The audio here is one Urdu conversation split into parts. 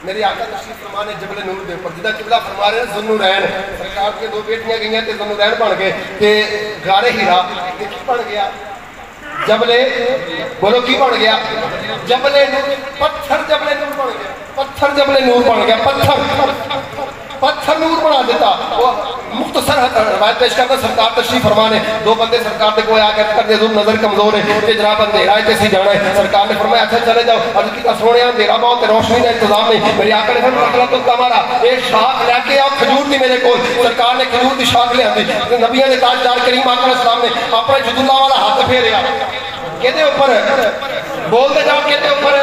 میری آقا تشریف فرما نے جبل نور دے پر جدہ قبلہ فرما رہے ہیں ذوالنورین سرکار کے دو بیٹیاں گئی ہیں تے ذوالنورین بن گئے تے غار ہیرا تے کی بن گیا جبل بولو کی بن گیا جبل نور پتھر جبل نور بن گیا پتھر جبل نور بن گیا پتھر نور بنا دیتا مختصر روایت پیش کرتا سرکار تشریف فرمانے دو بندے سرکار دے کوئی آگے کرنے ذو نظر کمزور ہے کہ جناب اندھیرا ہے کیسی جانا ہے سرکار نے فرمایا اچھا چلے جاؤ عرض کی سونے اندھیرا بہت روشنی کا انتظام نہیں میری آقا نے فرمایا اگلا تو کمارا ایک شاخ لے کے آؤ کھجور دی میرے کول سرکار نے کھجور دی شاخ لے آتی نبیوں نے تاجدار کریم آقا علیہ السلام نے اپنا جد اللہ والا ہاتھ پھیریا کہتے اوپر بول دے جاؤ کہتے اوپر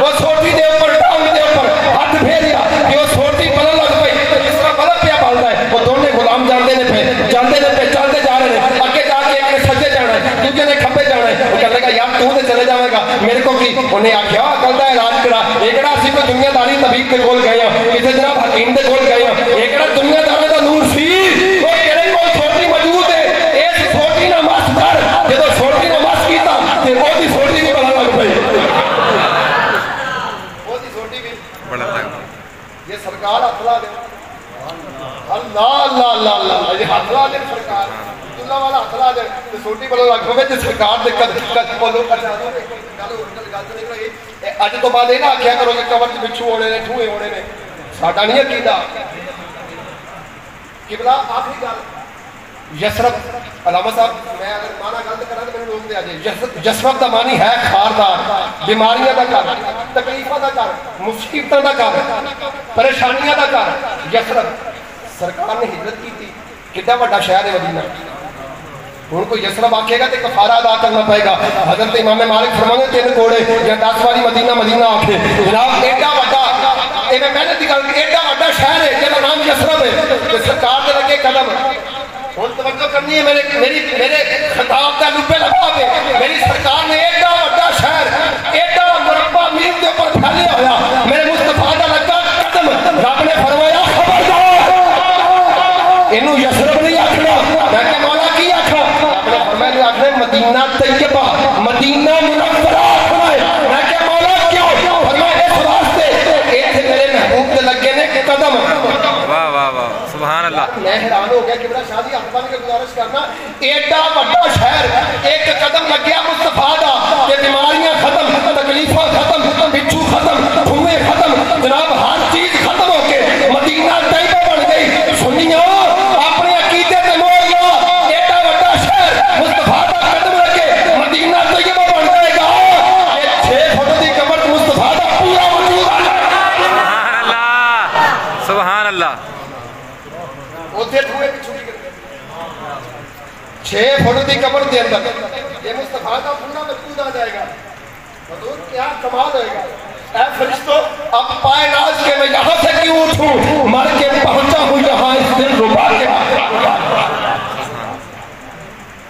وہ سوٹی دے اوپر ٹانگ دے اوپر ہاتھ پھیریا کہ وہ سوٹی بلن لگ پئی جس کا بلن پیا بلدا ہے وہ دونوں غلام جاندے نے پہ چلتے جا رہے ہیں اگے جا کے ایک نے سجے جانا ہے دوسرے نے کھبے جانا ہے وہ کہنے لگا یار تو تے چلے جاویں گا میرے کو کی انہیں آکھیا عقل دا علاج کرا ایکڑا اسی کوئی دنیا داری طبیب دے کول گئے ہیں کسے جناب حکیم دے کول گئے ہیں ایکڑا دنیا داری دا نور سی وہ تیرے کول سوٹی موجود ہے اس سوٹی نہ مس کر جدوں سوٹی نہ مس کیتا تے او دی سوٹی بھی بڑا لگ پئی او دی سوٹی بھی بڑا لگ یہ سرکار اطلاع دے اللہ اللہ اللہ اللہ یہ اطلاع دے سرکار اللہ والا اطلاع دے تے سوٹی بڑا لگ پئی تے سرکار دے قد بولو اچھا اج تو بعد یہ نہ آخیا کرو کہ قبر چ بچھو ہونے نے ٹھوئے ہونے نے ساڈا نہیں عقیدہ قبلہ آخری گل یسرب علامہ صاحب میں اگر مانا غلط کرا تو میرے لوگ دے آ جائے یسرب دا معنی ہے خاردار بیماریاں دا گھر تکلیفاں دا گھر مصیبتاں دا گھر پریشانیاں دا گھر یسرب سرکار نے ہجرت کی تھی کتنا بڑا شہر ہے مدینہ ان کو یسرب آکھے گا تے کفارہ ادا کرنا پائے گا حضرت امام مالک فرمانے 3 کوڑے یا 10 والی مدینہ مدینہ آکھے جناب ایڈا بڑا اے میں محنت دی گل ایڈا بڑا شہر ہے جس کا نام یسرب ہے تے سرکار دے لگے قدم ہن توجہ کرنی ہے میرے خطاب دا لبے لگا دے میری سرکار نے ایڈا بڑا شہر ایڈا مربع میل دے اوپر پھیلیا ہویا میرے مصطفیٰ دا لگا قدم رب نے فرمایا خبردار اینو یسرب نہیں آکھنا میں کہ مولا کی آکھنا میں نے آخر مدینہ طیبہ مدینہ منورہ فرمائے میں کہ مولا کیوں فرمائے اس واسطے ایک تھے میرے محبوب کے لگے نے قدم واہ واہ واہ سبحان اللہ میں حیران ہو گیا کہ بڑا شادی اخبار کے گزارش کرنا ایڈا بڑا شہر ایک قدم لگ گیا مصطفیٰ دا کہ بیماریاں ختم تکلیفاں ختم بچھو ختم دھوئے ختم جناب ہر چیز ختم ہو کے مدینہ طیبہ بن گئی سنیاں اپنے عقیدے تے موڑ لو ایڈا بڑا شہر مصطفیٰ دا قدم رکھے مدینہ طیبہ بن جائے گا یہ 6 فٹ دی قبر مصطفیٰ دا پورا وجود آ سبحان اللہ سبحان اللہ اوتھے دھوئے بھی چھوڑی کر 6 فٹ دی قبر دے اندر یہ مصطفیٰ کا پورا وجود آ جائے گا حضور کیا کمال ہوئے گا اے فرشتو اب پائے ناز کے میں یہاں سے کیوں اٹھوں مر کے پہنچا ہوں یہاں اس دن ربا کے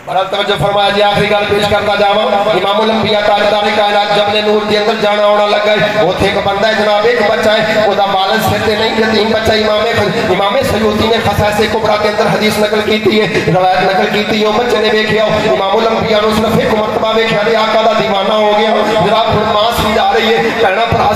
برحال توجہ فرمایا جی آخری گل پیش کرتا جاواں امام الانبیاء تاجدار کائنات جبل نور کے اندر جانا ہونا لگ گئے اوتھے ایک بندہ ہے جناب ایک بچہ ہے او دا والد سر تے نہیں یتیم بچہ امام سیوطی نے خصائص کبریٰ کے اندر حدیث نقل کیتی ہے روایت نقل کیتی ہے بچے نے دیکھیا امام الانبیاء نے صرف ایک مرتبہ دیکھا کہ آقا دا دیوانہ ہو گیا جناب ماں سمجھا رہی ہے کہنا بھرا